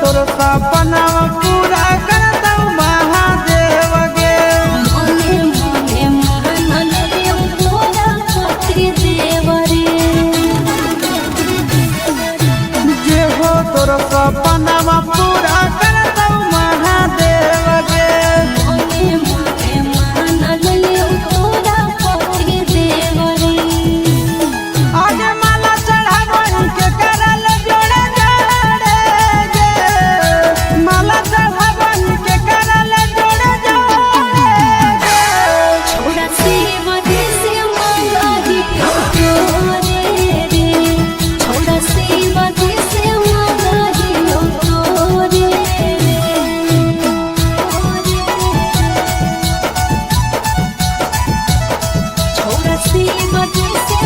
तोर सपना पूरा कर दऊ महादेव गे मोने मोने महान देव तोरा पति देव रे जे हो तोर सपना पूरा कर दऊ महादेव गे मोने मोने महान देव तोरा पति देव रे आज माला चढ़ावही के करल जोड़े जोड़े गे माला चढ़ावही के करल जोड़े जोड़े गे छोड़ा सेवा देसे मंगाही तोरे रे छोड़ा सेवा देसे मंगाही तोरे रे छोड़ा सेवा देसे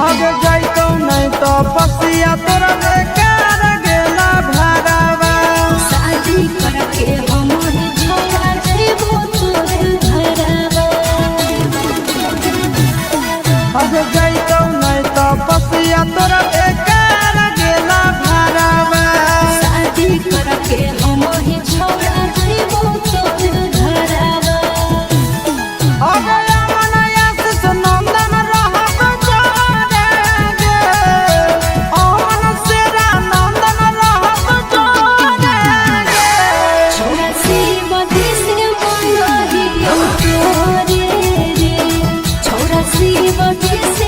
आगे जाइतो नहीं तो पसिया तोरा बेकार गेला भरावा शादी करके हमर छोड़ा देबो तोर घरवा आगे जाइतो नहीं तो पसिया तोरा बेकार गेला भरावा शादी करके हमर छोड़ा देबो तोर घरवा आगे अमन आशीष नंदन रहब जोड़े गे अमन शेरा नंदन रहब जोड़े गे छोड़ा सेवा देसे मंगाही तोरे रे छोड़ा सेवा देसे